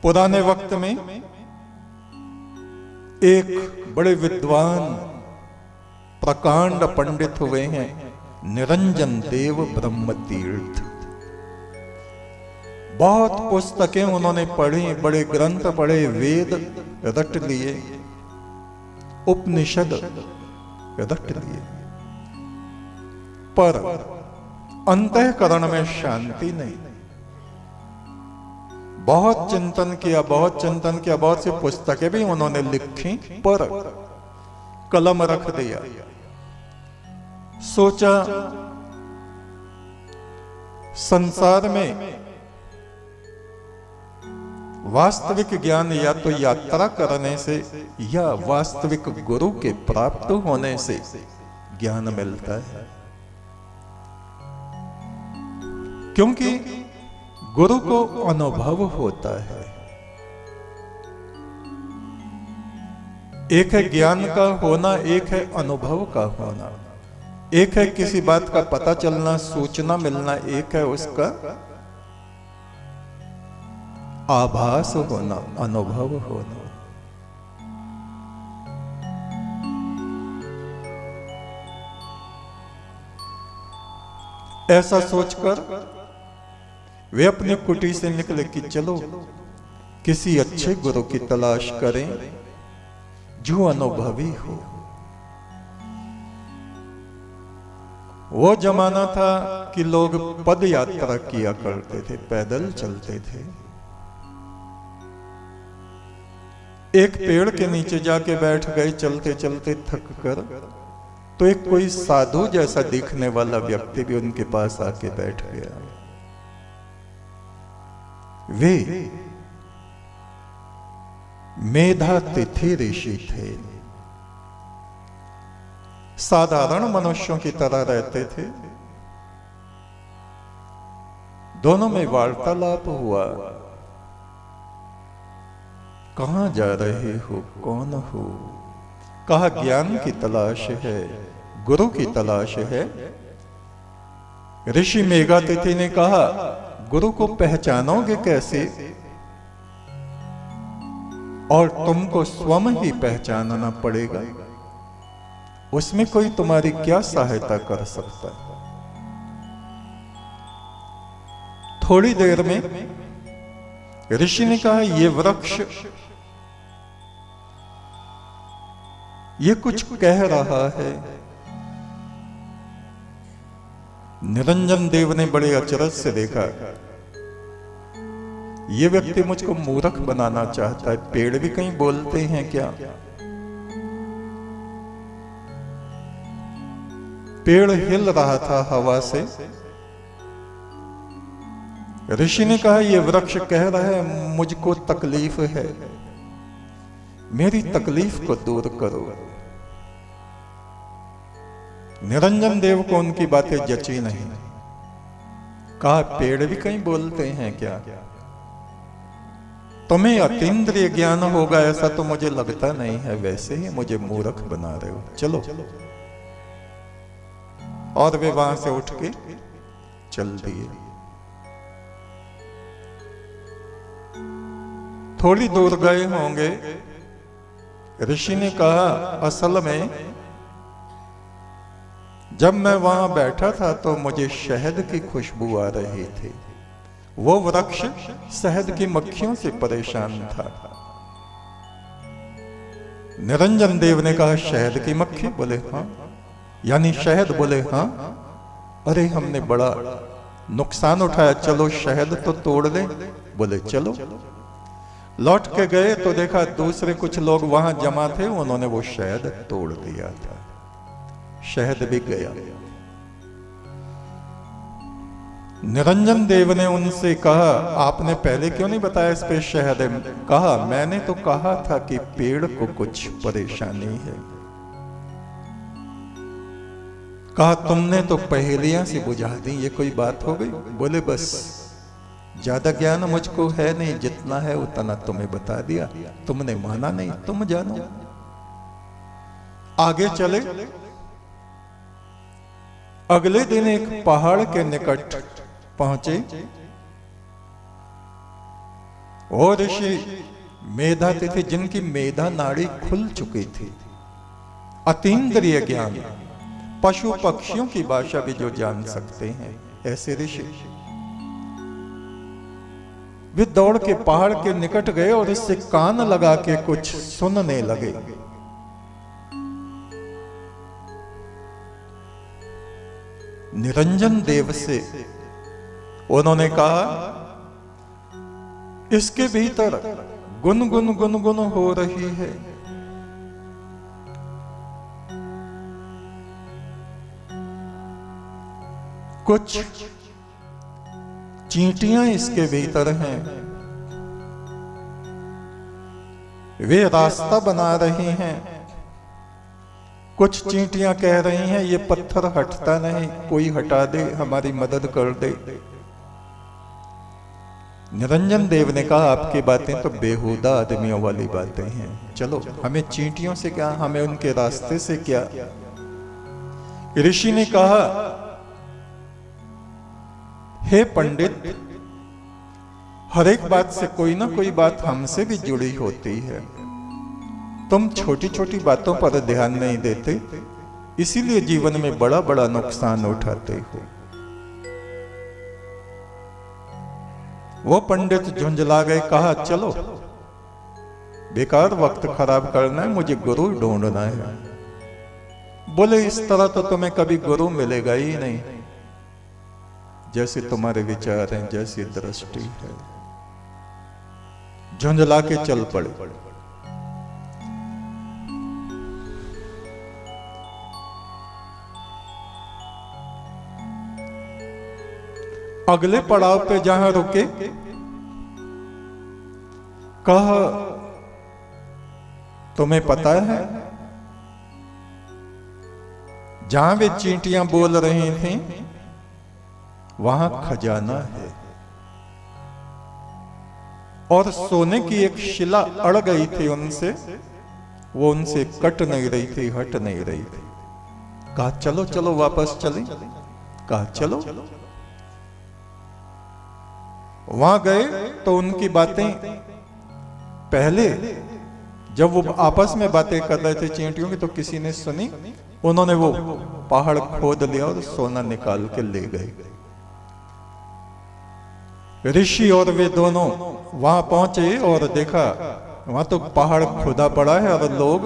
पुराने वक्त में एक बड़े विद्वान प्रकांड पंडित हुए हैं, निरंजन देव ब्रह्म तीर्थ। बहुत पुस्तकें उन्होंने पढ़ी, बड़े ग्रंथ पढ़े, वेद रट लिए, उपनिषद रट लिए, पर अंतःकरण में शांति नहीं। बहुत चिंतन किया, बहुत सी पुस्तकें भी उन्होंने लिखी, पर कलम रख दिया। सोचा संसार में वास्तविक ज्ञान या तो यात्रा करने से या वास्तविक गुरु के प्राप्त होने से ज्ञान मिलता है, क्योंकि गुरु को अनुभव होता है। एक है ज्ञान का होना, एक है अनुभव का होना। एक है किसी बात का पता चलना, सूचना मिलना, एक है उसका आभास होना, अनुभव होना। ऐसा सोचकर वे अपनी कुटी से निकले कि चलो किसी अच्छे गुरु की तलाश करें जो अनुभवी हो। वो जमाना था कि लोग पद यात्रा किया करते थे, पैदल चलते थे। एक पेड़ के नीचे जाके बैठ गए, चलते चलते थक कर, तो एक कोई साधु जैसा दिखने वाला व्यक्ति भी उनके पास आके बैठ गया। वे मेधातिथि ऋषि थे, साधारण मनुष्यों की तरह रहते थे। दोनों में वार्तालाप हुआ। कहां जा रहे हो, कौन हो? कहा ज्ञान की तलाश है, गुरु की तलाश है। ऋषि मेधातिथि ने कहा गुरु को पहचानोगे कैसे? और तुमको स्वयं ही पहचानना पड़ेगा, उसमें कोई तुम्हारी क्या सहायता कर सकता है? थोड़ी देर में ऋषि ने कहा ये वृक्ष ये कुछ कह रहा है। निरंजन देव ने बड़े अचरज से देखा, ये व्यक्ति मुझको मूर्ख बनाना चाहता है। पेड़ भी कहीं बोलते हैं क्या? पेड़ हिल रहा था हवा से। ऋषि ने कहा ये वृक्ष कह रहा है मुझको तकलीफ है, मेरी तकलीफ को दूर करो। निरंजन देव को उनकी बातें जची नहीं। कहा पेड़ भी कहीं बोलते हैं क्या? तुम्हें अतीन्द्रिय ज्ञान होगा ऐसा तो मुझे लगता नहीं है, वैसे ही मुझे मूर्ख बना रहे हो, चलो। और वे वहां से उठ के चल दिए। थोड़ी दूर गए होंगे, ऋषि ने कहा असल में जब मैं वहां बैठा था तो मुझे शहद की खुशबू आ रही थी। वो वृक्ष शहद की मक्खियों से परेशान था। निरंजन देव ने कहा शहद की मक्खी? बोले हाँ। यानी शहद? बोले हाँ। अरे हमने बड़ा नुकसान उठाया, चलो शहद तो तोड़ ले। बोले चलो। लौट के गए तो देखा दूसरे कुछ लोग वहां जमा थे, उन्होंने वो शहद तोड़ दिया था, शहद भी गया। निरंजन देव ने उनसे कहा आपने पहले क्यों नहीं बताया इस पे शहद है? कहा मैंने तो कहा था कि पेड़ को कुछ परेशानी है। कहा तुमने तो पहेलियां सी बुझा दी, ये कोई बात हो गई? बोले बस ज्यादा ज्ञान मुझको है नहीं, जितना है उतना तुम्हें बता दिया, तुमने माना नहीं, तुम जानो। आगे चले। अगले दिन एक पहाड़ के निकट पहुंचे। और ऋषि मेधा थे जिनकी मेधा नाड़ी खुल चुकी थी, अतीन्द्रिय ज्ञान, पशु पक्षियों की भाषा भी जो जान सकते हैं, ऐसे ऋषि वे दौड़ के पहाड़ के निकट गए और इससे कान लगा के कुछ सुनने लगे। निरंजन देव से उन्होंने कहा, इसके भीतर गुनगुन गुनगुन हो रही है। कुछ चींटियां इसके भीतर हैं, वे रास्ता बना रही हैं। कुछ चींटियां कह रही हैं, ये पत्थर हटता नहीं, कोई हटा दे, हमारी मदद कर दे। निरंजन देव ने कहा, आपकी बातें तो बेहुदा आदमियों वाली बातें हैं, चलो हमें चींटियों से क्या, हमें उनके रास्ते से क्या। ऋषि ने कहा, हे पंडित, हर एक बात से कोई ना कोई बात हमसे भी जुड़ी होती है। तुम छोटी छोटी बातों पर ध्यान नहीं देते, इसीलिए जीवन में बड़ा बड़ा नुकसान उठाते हो। वो पंडित झुंझला गए, कहा, चलो बेकार वक्त खराब करना है, मुझे गुरु ढूंढना है। बोले, इस तरह तो तुम्हें कभी गुरु मिलेगा ही नहीं, जैसे तुम्हारे विचार हैं, जैसी दृष्टि है। झुंझला के चल पड़े। अगले पड़ाव पे जहां रुके, कहा, तुम्हें पता है जहां वे चींटियां बोल रही थीं, वहां खजाना है और सोने की एक शिला अड़ गई थी उनसे, वो उनसे कट नहीं रही थी, हट नहीं रही थी। कहा, चलो चलो वापस चले। कहा, चलो। वहां गए तो उनकी बातें, पहले जब वो आपस में बातें कर रहे थे चींटियों की, तो किसी ने सुनी, उन्होंने वो पहाड़ खोद लिया और सोना निकाल के ले गए। ऋषि और वे दोनों वहां पहुंचे और देखा, वहां तो पहाड़ खुदा पड़ा है और लोग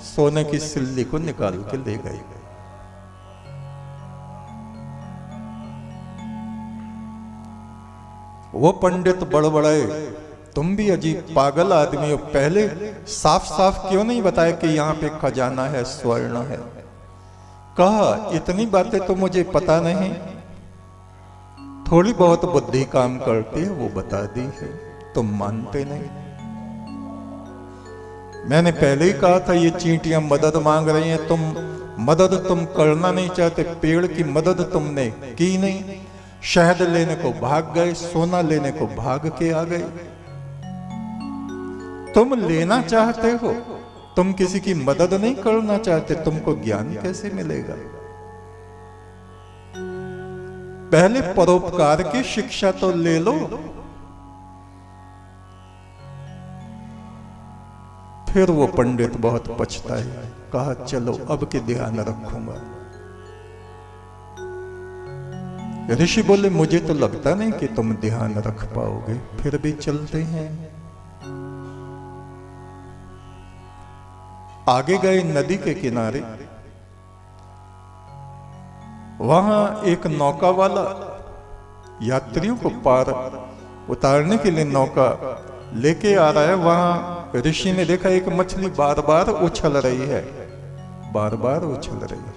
सोने की सिल्ली को निकाल के ले गए। वो पंडित बड़बड़ाए, तुम भी अजीब पागल आदमी हो, पहले साफ साफ क्यों नहीं बताया कि यहाँ पे खजाना है, स्वर्ण है। कहा, इतनी बातें तो मुझे पता नहीं, थोड़ी बहुत बुद्धि काम करती है, वो बता दी है, तुम मानते नहीं। मैंने पहले ही कहा था, ये चींटियां मदद मांग रही हैं, मदद तुम करना नहीं चाहते, पेड़ की मदद तुमने की नहीं, शहद लेने को भाग गए, सोना लेने को भाग के आ गए। तुम लेना चाहते हो, तुम किसी की मदद नहीं करना चाहते, तुमको ज्ञान कैसे मिलेगा? पहले परोपकार की शिक्षा तो ले लो, फिर वो पंडित बहुत पछताए। कहा, चलो अब के ध्यान रखूंगा। ऋषि बोले, मुझे तो लगता नहीं कि तुम ध्यान रख पाओगे, फिर भी चलते हैं। आगे गए नदी के किनारे, वहां एक नौका वाला यात्रियों को पार उतारने के लिए नौका लेके आ रहा है। वहां ऋषि ने देखा एक मछली बार बार उछल रही है, बार बार उछल रही है।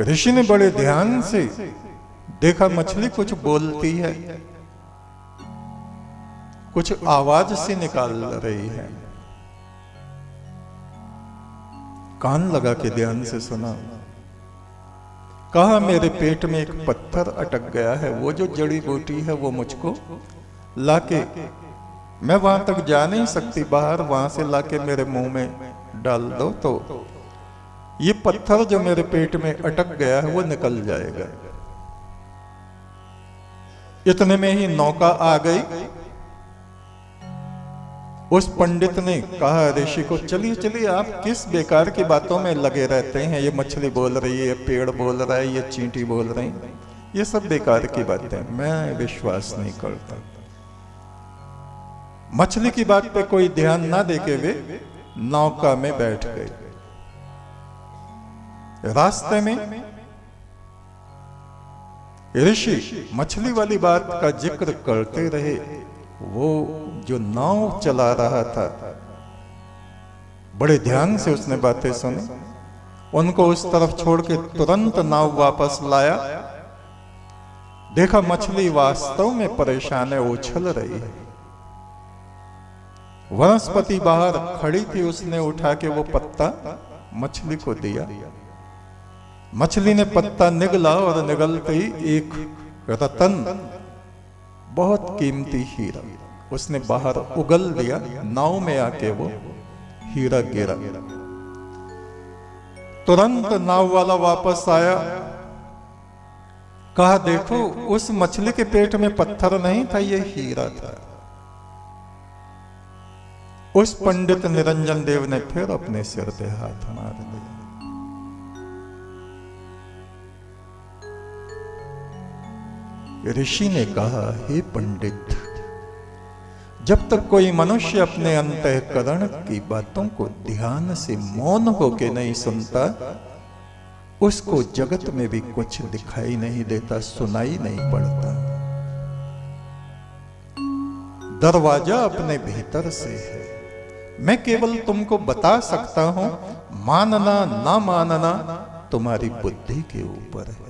ऋषि ने बड़े ध्यान से देखा, मछली कुछ बोलती है, कुछ आवाज से निकाल रही है। कान लगा के ध्यान से सुना। कहा, मेरे पेट में एक पत्थर अटक गया है, वो जो जड़ी बूटी है वो मुझको लाके, मैं वहां तक जा नहीं सकती बाहर, वहां से लाके मेरे मुंह में डाल दो तो ये पत्थर जो मेरे पेट में अटक गया है वो निकल जाएगा। इतने में ही नौका आ गई। उस पंडित ने कहा ऋषि को, चलिए चलिए, आप किस बेकार की बातों में लगे रहते हैं। ये मछली बोल रही है, ये पेड़ बोल रहा है, ये चींटी बोल रही, ये सब बेकार की बातें, मैं विश्वास नहीं करता। मछली की बात पे कोई ध्यान ना देके वे नौका में बैठ गए। रास्ते में ऋषि मछली वाली बात का जिक्र करते रहे। वो जो नाव चला रहा था, बड़े ध्यान से उसने बातें सुनी, उनको उस तरफ छोड़ के तुरंत नाव वापस लाया। देखा मछली वास्तव में परेशान है, उछल रही है। वनस्पति बाहर खड़ी थी, उसने उठा के वो पत्ता मछली को दिया। मछली ने पत्ता निगला और निगलते ही एक रतन, बहुत कीमती हीरा, उसने बाहर उगल दिया। नाव में आके वो हीरा गिरा। तुरंत नाव वाला वापस आया, कहा देखो उस मछली के पेट में पत्थर नहीं था, ये हीरा था। उस पंडित निरंजन देव ने फिर अपने सिर पे हाथ मार दिया। ऋषि ने कहा, हे पंडित, जब तक कोई मनुष्य अपने अंतःकरण की बातों को ध्यान से मौन होके नहीं सुनता, उसको जगत में भी कुछ दिखाई नहीं देता, सुनाई नहीं पड़ता। दरवाजा अपने भीतर से है। मैं केवल तुमको बता सकता हूं, मानना ना मानना तुम्हारी बुद्धि के ऊपर है।